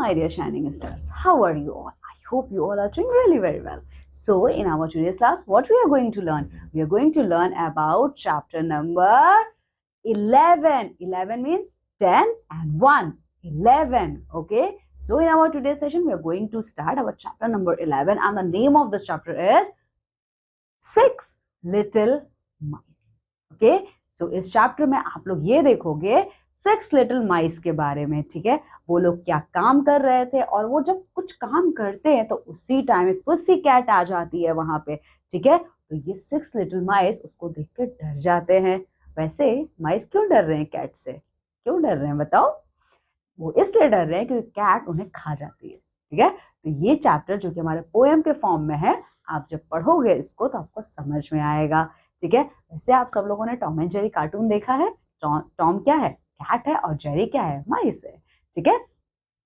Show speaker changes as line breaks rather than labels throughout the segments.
my dear shining stars, how are you all? I hope you all are doing really very well. So in our today's class, what we are going to learn? We are going to learn about chapter number 11. 11 means 10 and 1. 11. Okay. So in our today's session, we are going to start our chapter number 11, and the name of this chapter is 6 Little Mice. Okay. So इस chapter में आप लोग ये देखोगे 6 little माइस के बारे में, ठीक है। वो लोग क्या काम कर रहे थे, और वो जब कुछ काम करते हैं तो उसी टाइम एक पुसी कैट आ जाती है वहां पे, ठीक है। तो ये 6 लिटिल माइस उसको देख के डर जाते हैं। वैसे माइस क्यों डर रहे हैं कैट से? क्यों डर रहे हैं बताओ? वो इसलिए डर रहे हैं क्योंकि कैट उन्हें खा जाती है, ठीक है। तो ये चैप्टर जो कि हमारे पोएम के फॉर्म में है, आप जब पढ़ोगे इसको तो आपको समझ में आएगा, ठीक है। वैसे आप सब लोगों ने टॉम एंड जेरी कार्टून देखा है। टॉम क्या है? कैट है, और जेरी क्या है? माइस है, ठीक है।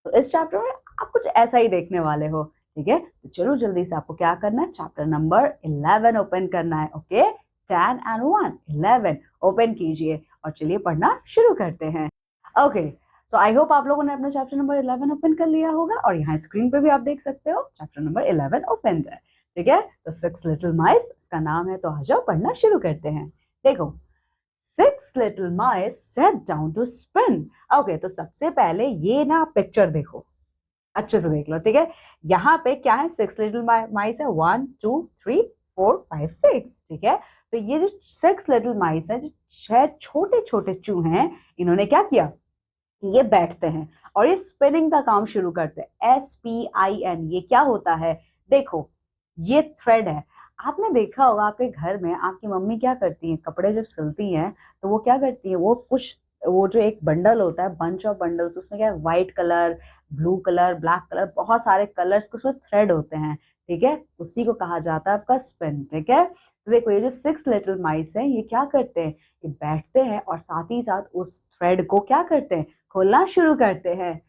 तो इस चैप्टर में आप कुछ ऐसा ही देखने वाले हो, ठीक है। तो चलो जल्दी से आपको क्या करना है, चैप्टर नंबर 11 ओपन करना है। ओके, 10 and 1, 11 ओपन कीजिए और चलिए पढ़ना शुरू करते हैं। ओके, सो आई होप आप लोगों ने अपना चैप्टर नंबर 11 ओपन कर लिया होगा, और यहाँ स्क्रीन पे भी आप देख सकते हो चैप्टर नंबर 11 ओपन है, ठीक है। तो 6 लिटिल माइस इसका नाम है, तो आ जाओ पढ़ना शुरू करते हैं। देखो, 6 little mice sat down to spin. Okay, तो सबसे पहले ये ना पिक्चर देखो, अच्छे से देख लो, ठीक है। यहाँ पे क्या है? 6 little mice है, 1 2 3 4 5 6, ठीक है। तो ये जो 6 little mice है, जो 6 छोटे छोटे चूहे हैं, इन्होंने क्या किया? ये बैठते हैं और ये स्पिनिंग का काम शुरू करते हैं। SPIN, ये क्या होता है? देखो, ये थ्रेड है। आपने देखा होगा आपके घर में आपकी मम्मी क्या करती हैं, कपड़े जब सिलती हैं तो वो क्या करती है, वो जो एक बंडल होता है, बंच ऑफ बंडल्स, उसमें क्या है, white colour, blue colour, black colour, बहुत सारे कलर्स के उसमें थ्रेड होते हैं, ठीक है। उसी को कहा जाता है आपका स्पिन, ठीक है। तो देखो, ये जो 6 लिटिल माइस है, ये क्या करते हैं? ये बैठते हैं और साथ ही साथ उस थ्रेड को क्या करते हैं? खोलना शुरू करते हैं।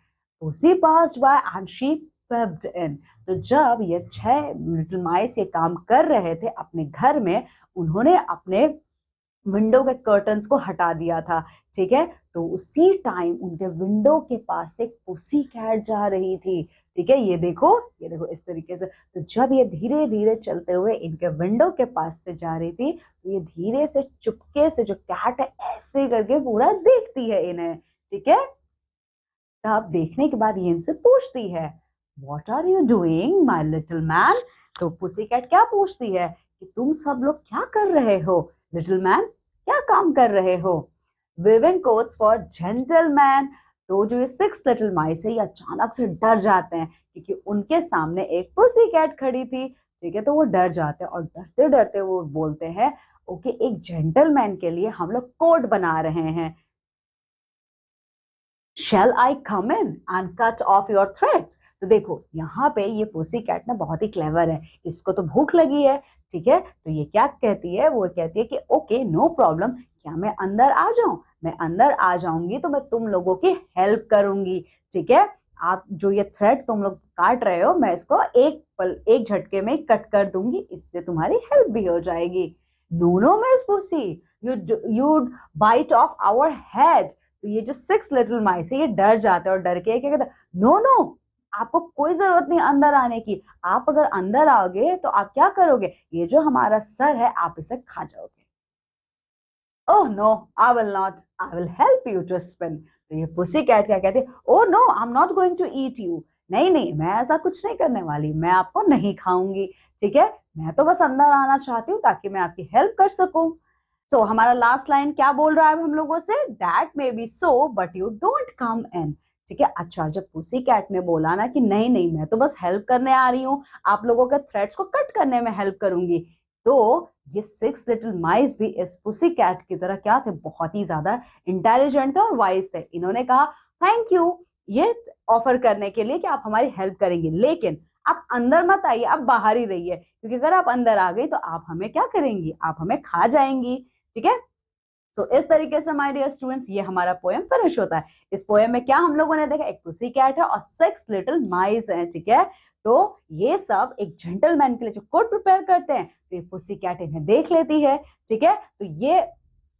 उसी passed by and she peeped in. तो जब ये 6 लिटिल माइस ये काम कर रहे थे अपने घर में, उन्होंने अपने विंडो के कर्टन्स को हटा दिया था, ठीक है। तो उसी टाइम उनके विंडो के पास से एक पुसी कैट जा रही थी, ठीक है। ये देखो इस तरीके से। तो जब ये धीरे धीरे चलते हुए इनके विंडो के पास से जा रही थी, तो ये धीरे से चुपके से जो कैट है ऐसे करके पूरा देखती है इन्हें, ठीक है। तब देखने के बाद ये इनसे पूछती है, What are you doing, my little man? तो पुसी कैट क्या पूछती है कि तुम सब लोग क्या कर रहे हो? लिटिल मैन, क्या काम कर रहे हो? Weaving coats for gentlemen. तो जो ये 6 लिटिल माइस है, ये अचानक से डर जाते हैं क्योंकि उनके सामने एक पुसी कैट खड़ी थी, ठीक है। तो वो डर जाते हैं और डरते डरते वो बोलते हैं, ओके, एक जेंटलमैन के लिए हम लोग कोट बना रहे हैं। Shall I come in and cut off your threads? तो देखो, यहाँ पे ये पुसी कैट ना बहुत ही क्लेवर है, इसको तो भूख लगी है, ठीक है। तो ये क्या कहती है? वो कहती है कि ओके, नो प्रॉब्लम, क्या मैं अंदर आ जाऊं? मैं अंदर आ जाऊंगी तो मैं तुम लोगों की हेल्प करूंगी, ठीक है। आप जो ये थ्रेड तुम लोग काट रहे हो, मैं इसको एक झटके में कट कर दूंगी, इससे तुम्हारी हेल्प भी हो जाएगी। No no miss pussy, you bite off our head. तो ये जो 6 लिटिल माइस है, ये डर जाते हैं और डर के क्या कहते हैं, नो नो, आपको कोई जरूरत नहीं अंदर आने की। आप अगर अंदर आओगे तो आप क्या करोगे? ये जो हमारा सर है, आप इसे खा जाओगे। Oh no, I will not, I will help you to spin. तो ये पुसी कैट क्या कहती है, oh no, I am not going to eat you. नहीं नहीं, मैं ऐसा कुछ नहीं करने वाली, मैं आपको नहीं खाऊंगी, ठीक है। मैं तो बस अंदर आना चाहती हूँ ताकि मैं आपकी हेल्प कर सकूं। सो हमारा लास्ट लाइन क्या बोल रहा है हम लोगों से? That may be so but you don't come in, ठीक है। अच्छा, जब पुसी कैट ने बोला ना कि नहीं नहीं, मैं तो बस हेल्प करने आ रही हूँ, आप लोगों के थ्रेड्स को कट करने में हेल्प करूंगी, तो ये 6 लिटिल माइस भी इस पुसी कैट की तरह क्या थे, बहुत ही ज्यादा इंटेलिजेंट थे और वाइज थे। इन्होंने कहा थैंक यू ये ऑफर करने के लिए कि आप हमारी हेल्प करेंगे, लेकिन आप अंदर मत आइए, आप बाहर ही रहिए, क्योंकि अगर आप अंदर आ गई तो आप हमें क्या करेंगी? आप हमें खा जाएंगी, ठीक है। सो इस तरीके से माय डियर स्टूडेंट्स, ये हमारा पोएम फिनिश होता है। इस पोएम में क्या हम लोगों ने देखा? एक पुसी कैट है और 6 लिटिल माइस हैं, ठीक है। तो ये सब एक जेंटलमैन के लिए जो कोट प्रिपेयर करते हैं, तो ये पुसी कैट इन्हें देख लेती है, ठीक है। तो ये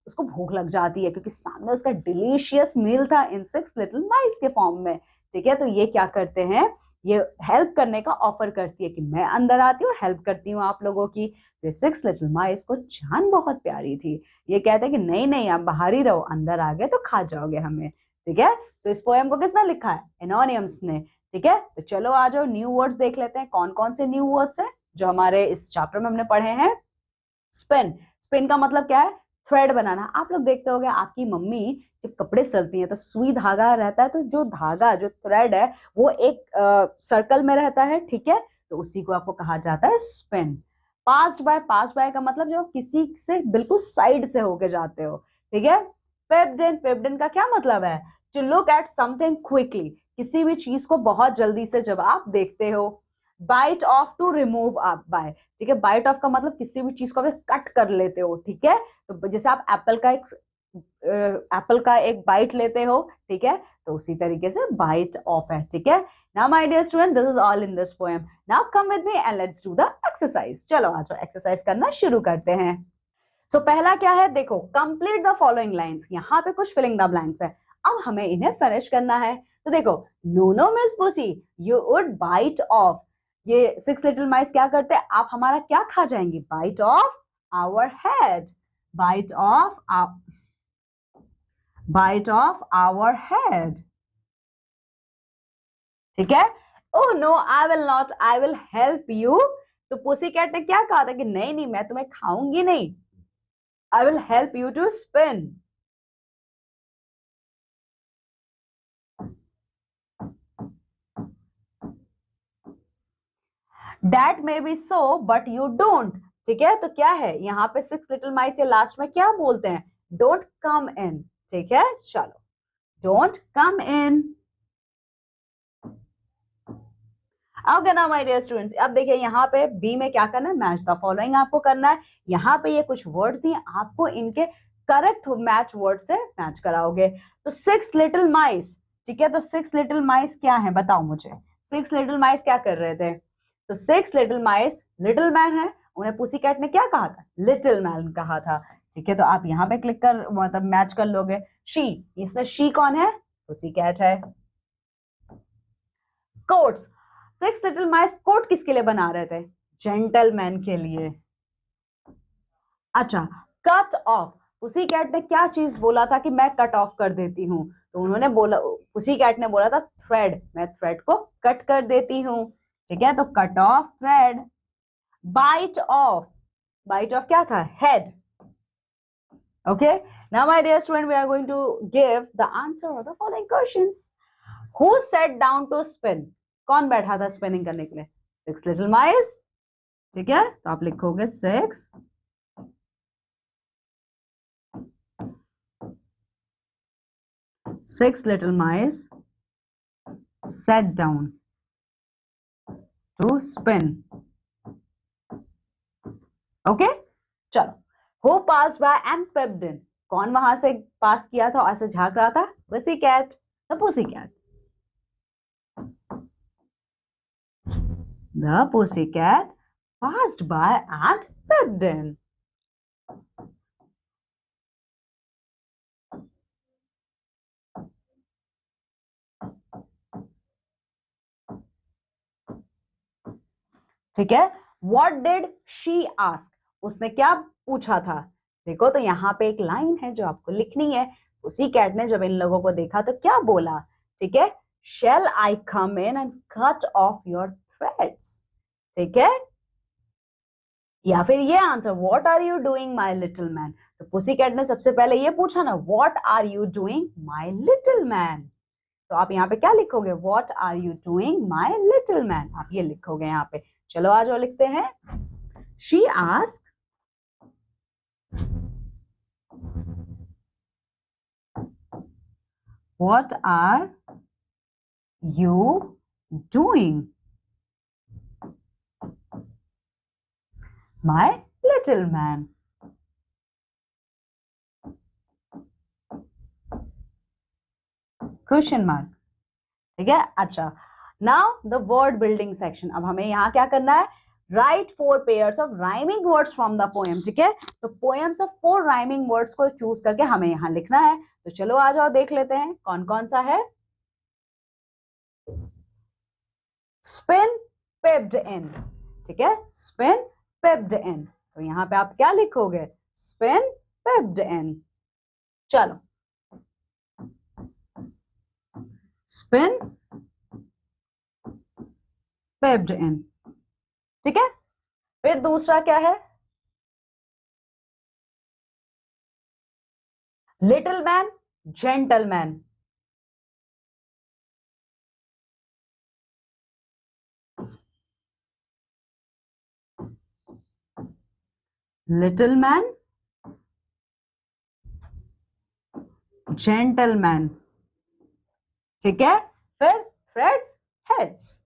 उसको भूख लग जाती है क्योंकि सामने उसका डिलीशियस मील था इन 6 लिटिल माइस के फॉर्म में, ठीक है, तो ये क्या करते हैं, ये हेल्प करने का ऑफर करती है कि मैं अंदर आती हूँ और हेल्प करती हूँ आप लोगों की। तो 6 लिटिल माइस को जान बहुत प्यारी थी, ये कहते हैं कि नहीं नहीं आप बाहर ही रहो, अंदर आ गए तो खा जाओगे हमें, ठीक है। तो इस पोएम को किसने लिखा है, एनोनिमस ने, ठीक है। तो चलो आ जाओ न्यू वर्ड्स देख लेते हैं, कौन कौन से न्यू वर्ड्स हैं जो हमारे इस चैप्टर में हमने पढ़े हैं। स्पिन, स्पिन का मतलब क्या है, थ्रेड बनाना। आप लोग देखते होंगे आपकी मम्मी जब कपड़े सिलती हैं तो सुई धागा रहता है, तो जो धागा जो थ्रेड है वो एक सर्कल में रहता है, ठीक है, तो उसी को आपको कहा जाता है spin. Passed by, passed by का मतलब जो किसी से बिल्कुल साइड से होके जाते हो, ठीक है। पेप्ड इन, पेप्ड इन का क्या मतलब है, to look at something quickly, किसी भी चीज को बहुत जल्दी से जब आप देखते हो। Bite off, to remove up by, ठीक है, बाइट ऑफ का मतलब किसी भी चीज को आप कट कर लेते हो, ठीक है। तो जैसे आप एप्पल का एक बाइट लेते हो, ठीक है, तो उसी तरीके से बाइट ऑफ है, ठीक है। Now my dear student, this is all in this poem. Now come with me and let's do the exercise. चलो आज एक्सरसाइज करना शुरू करते हैं। सो पहला क्या है, देखो, कंप्लीट द फॉलोइंग लाइंस, यहाँ पे कुछ फिलिंग द ब्लैंक्स है, अब हमें इन्हें फिनिश करना है। तो देखो, no no miss pussy you would bite off, ये 6 लिटिल माइस क्या करते हैं, आप हमारा क्या खा जाएंगी, bite off our head, bite off bite off our head, ठीक है। Oh no I will not, I will help you, तो पुसी कैट ने क्या कहा था कि नहीं नहीं मैं तुम्हें खाऊंगी नहीं, I will help you to spin. That may be so, but you don't. ठीक है, तो क्या है यहाँ पे 6 लिटिल माइस, या लास्ट में क्या बोलते हैं, डोंट कम इन, ठीक है। चलो, डोंट कम इन। ओके ना माय डियर स्टूडेंट्स, अब देखिए यहाँ पे बी में क्या करना है, मैच द फॉलोइंग आपको करना है। यहाँ पे ये कुछ वर्ड दिए, आपको इनके करेक्ट मैच वर्ड से मैच कराओगे। तो 6 लिटिल माइस, ठीक है, तो 6 लिटिल माइस क्या है बताओ मुझे, 6 लिटिल माइस क्या कर रहे थे, तो 6 लिटिल माइस लिटिल मैन है, उन्हें पुसी कैट ने क्या कहा था, लिटिल मैन कहा था, ठीक है। तो आप यहाँ पे क्लिक कर मतलब मैच कर लोगे। शी, इसमें शी कौन है, पुसी कैट है। कोट्स, 6 लिटिल माइस कोट किसके लिए बना रहे थे, जेंटलमैन के लिए। अच्छा, कट ऑफ, पुसी कैट ने क्या चीज बोला था कि मैं कट ऑफ कर देती हूँ, तो उन्होंने बोला, पुसी कैट ने बोला था थ्रेड, मैं थ्रेड को कट कर देती हूँ, ठीक है, तो cut off thread. Bite off, bite off क्या था, head, okay. Now my dear student, we are going to give the answer of the following questions. Who sat down to spin, कौन बैठा था स्पिनिंग करने के लिए, 6 लिटिल माइस, ठीक है, तो आप लिखोगे 6 little mice sat down to spin. Okay, चलो, who passed by and peeped in, कौन वहां से पास किया था और ऐसे झांक रहा था, pussy cat, the pussy cat, the pussy cat passed by and peeped in. ठीक है, what did she ask, उसने क्या पूछा था, देखो तो यहाँ पे एक लाइन है जो आपको लिखनी है। उसी कैट ने जब इन लोगों को देखा तो क्या बोला, ठीक है, shall I come in and cut off your threads, ठीक है, या फिर ये answer what are you doing my little man, तो पुसी कैट ने सबसे पहले ये पूछा ना what are you doing my little man, तो आप यहाँ पे क्या लिखोगे, what are you doing my little man, आप ये लिखोगे यहाँ पे। चलो आ जाओ लिखते हैं। She asked, what are you doing my little man, question mark, ठीक है। अच्छा, now the word building section, अब हमें यहाँ क्या करना है, right 4 pairs of rhyming words from the poem, ठीक है, तो पोएम्स ऑफ 4 राइमिंग वर्ड्स को चूज करके हमें यहाँ लिखना है। तो चलो आ जाओ देख लेते हैं कौन कौन सा है। स्पिन पिप्ड इन, ठीक है, स्पिन पिप्ड इन। तो यहां पे आप क्या लिखोगे, स्पिन पिप्ड इन। चलो, स्पिन पिप्ड इन, ठीक है। फिर दूसरा क्या है, little man gentleman. Little man gentleman, ठीक है। फिर थ्रेड्स हेड्स,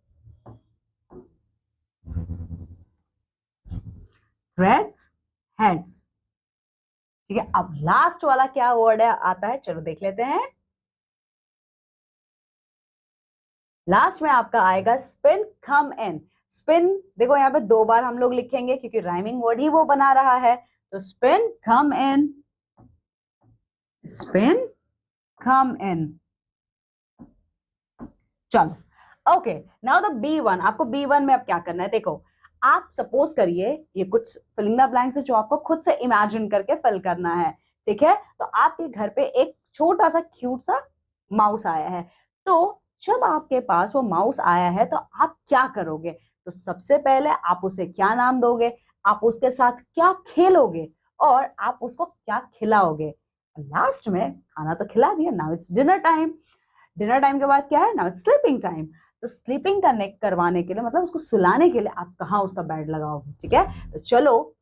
थ्रेड्स हेड्स, ठीक है। अब लास्ट वाला क्या वर्ड है आता है, चलो देख लेते हैं। लास्ट में आपका आएगा स्पिन कम इन। स्पिन देखो यहाँ पे 2 बार हम लोग लिखेंगे क्योंकि राइमिंग वर्ड ही वो बना रहा है। तो स्पिन कम इन, स्पिन कम इन। चलो, ओके, नाउ द B1। आपको B1 में अब क्या करना है, देखो आप सपोज करिए ये कुछ फिलिंग द ब्लैंक्स है जो आपको खुद से इमेजिन करके फिल करना है, ठीक है। तो आपके घर पे एक छोटा सा क्यूट सा माउस आया है। तो जब आपके पास वो माउस आया है तो आप क्या करोगे, तो सबसे पहले आप उसे क्या नाम दोगे, आप उसके साथ क्या खेलोगे और आप उसको क्या खिलाओगे। लास्ट में खाना तो खिला दिया, now it's dinner time. Dinner time के बाद क्या है, नाउ इट्स स्लीपिंग टाइम। तो स्लीपिंग करवाने के लिए, मतलब उसको सुलाने के लिए आप कहाँ उसका बेड लगाओगे, ठीक है। तो चलो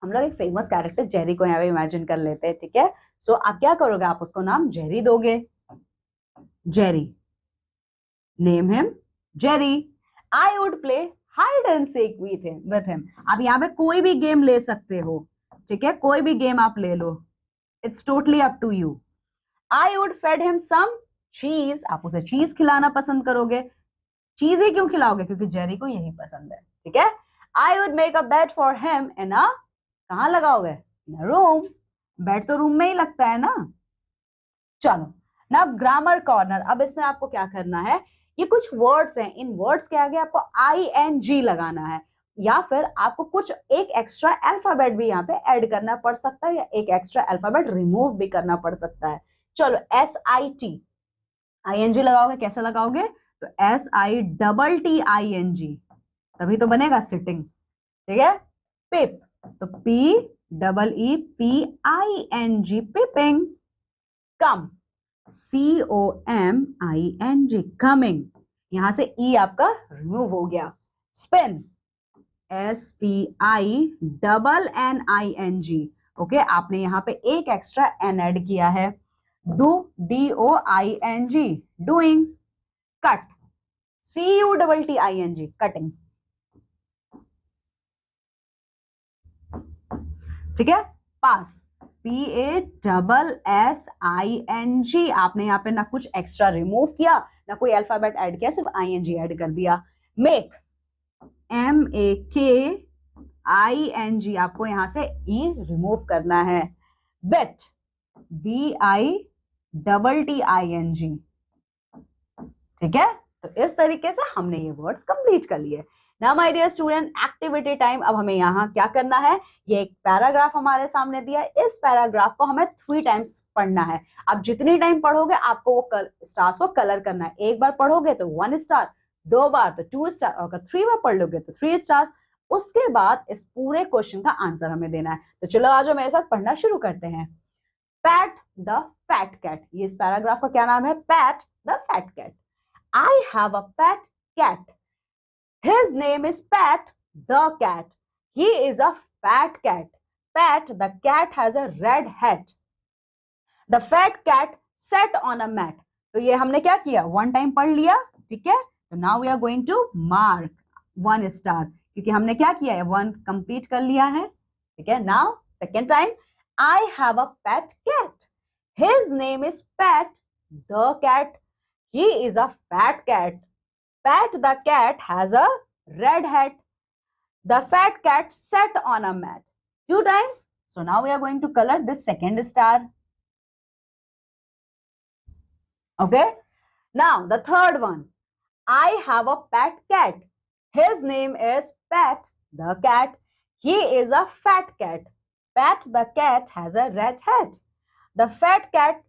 हम लोग एक फेमस कैरेक्टर जेरी को यहाँ पे इमेजिन कर लेते हैं, ठीक है। सो आप क्या करोगे, आप उसको नाम जेरी दोगे, Jerry, name him Jerry. I would play hide and seek with him. आप यहाँ पे कोई भी गेम ले सकते हो, ठीक है, कोई भी गेम आप ले लो, it's totally up to you. I would fed him some चीज, आप उसे चीज खिलाना पसंद करोगे। चीज ही क्यों खिलाओगे, क्योंकि जेरी को यही पसंद है, ठीक है। I would make a bed for him in a, कहां लगाओगे, इन अ रूम। बेड तो रूम में ही लगता है ना। चलो ना, ग्रामर कॉर्नर। अब इसमें आपको क्या करना है, ये कुछ वर्ड्स हैं, इन वर्ड्स के आगे आपको ING लगाना है, या फिर आपको कुछ एक एक्स्ट्रा अल्फाबेट भी यहाँ पे ऐड करना पड़ सकता है, या एक एक्स्ट्रा अल्फाबेट रिमूव भी करना पड़ सकता है। चलो, SIT ING लगाओगे, कैसे लगाओगे, तो SITTING, तभी तो बनेगा सिटिंग, ठीक है। पिप, तो PEEPING, पिपिंग। कम, COMING, कमिंग, यहां से ई आपका रिमूव हो गया। स्पिन, SPINNING, ओके, आपने यहाँ पे एक एक्स्ट्रा एन ऐड किया है। Do, DOING, doing. Cut, CUTTING, cutting, ठीक है। पास, PASSING, आपने यहाँ पे ना कुछ एक्स्ट्रा रिमूव किया ना कोई अल्फाबेट ऐड किया, सिर्फ ING ऐड कर दिया। मेक, MAKING, आपको यहां से ई रिमूव करना है। बेट, BITTING, ठीक है। तो इस तरीके से हमने ये वर्ड्स कंप्लीट कर लिए। Now my dear student, activity time. अब हमें यहाँ क्या करना है, ये एक पैराग्राफ हमारे सामने दिया है, इस पैराग्राफ को हमें 3 टाइम्स पढ़ना है। आप जितनी टाइम पढ़ोगे आपको वो स्टार्स को कलर करना है। एक बार पढ़ोगे तो 1 स्टार, 2 बार तो 2 स्टार, और अगर 3 बार पढ़ लोगे तो 3 स्टार्स। उसके बाद इस पूरे क्वेश्चन का आंसर हमें देना है। तो चलो आज मेरे साथ पढ़ना शुरू करते हैं। पैट द फैट कैट, ये इस पैराग्राफ का क्या नाम है, Pat the fat cat. I have a pet cat. His name is Pat the cat. He is a fat cat. Pat the cat has a red hat. The fat cat sat on a mat. तो ये हमने क्या किया, 1 time पढ़ लिया, ठीक है। तो now we are going to mark 1 star, क्योंकि हमने क्या किया है, 1 कंप्लीट कर लिया है, ठीक है। Now second time, I have a pet cat. His name is Pat the cat. He is a fat cat. Pat the cat has a red hat. The fat cat sat on a mat. 2 times. So now we are going to color this second star. Okay. Now the third one. I have a pet cat. His name is Pat the cat. He is a fat cat. Pat the cat has a red hat. The fat cat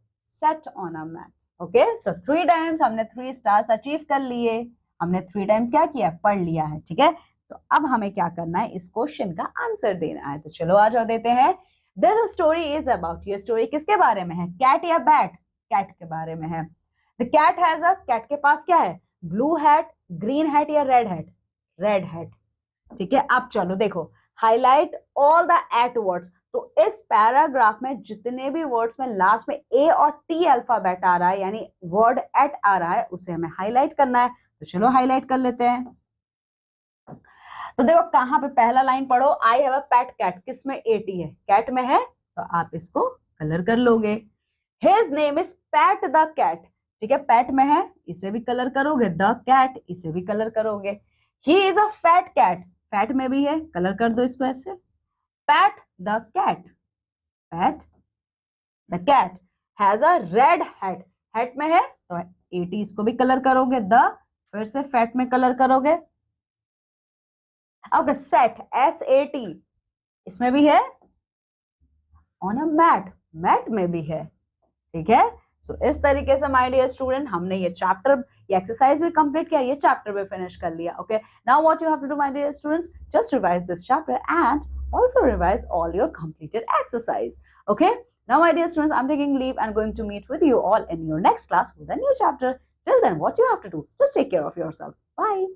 sat on a mat. Okay, so 3 times हमने 3 stars achieve कर लिए. हमने 3 times क्या किया, पढ़ लिया है. ठीक है, तो अब हमें क्या करना है, इस क्वेश्चन का आंसर देना है. तो चलो आ जाओ देते हैं. दिस स्टोरी इज अबाउट, ये स्टोरी किसके बारे में है, कैट या बैट, कैट के बारे में है. The cat has a, cat के पास क्या है, ब्लू हैट, ग्रीन हैट या रेड हैट, रेड हैट. ठीक है, अब चलो देखो, highlight all the at words. तो इस पैराग्राफ में जितने भी वर्ड्स में लास्ट में ए और टी अल्फाबेट आ रहा है, यानी वर्ड एट आ रहा है, उसे हमें हाईलाइट करना है. तो चलो हाईलाइट कर लेते हैं. तो देखो कहां पे पहला लाइन पढ़ो, I have a pet cat, किसमें एटी है, कैट में है, तो आप इसको कलर कर लोगे. His name is Pat the cat. ठीक है, पैट में है, इसे भी कलर करोगे. द कैट, इसे भी कलर करोगे. He is a fat cat, fat में भी है, कलर कर दो इसको ऐसे. Pat the cat, Pat the cat has a red hat, hat में है तो एटी, इसको भी कलर करोगे. द, फिर से फैट में कलर करोगे. Okay, set, S A T, इसमें भी है. ऑन अ मैट, मैट में भी है. ठीक है, सो इस तरीके से माय डियर स्टूडेंट हमने ये चैप्टर, ये एक्सरसाइज भी कंप्लीट किया, ये चैप्टर भी फिनिश कर लिया. Okay, now what you have to do my dear students, just revise this chapter and also revise all your completed exercise. Okay, now my dear students, I'm taking leave and going to meet with you all in your next class with a new chapter. Till then, what you have to do, just take care of yourself. Bye.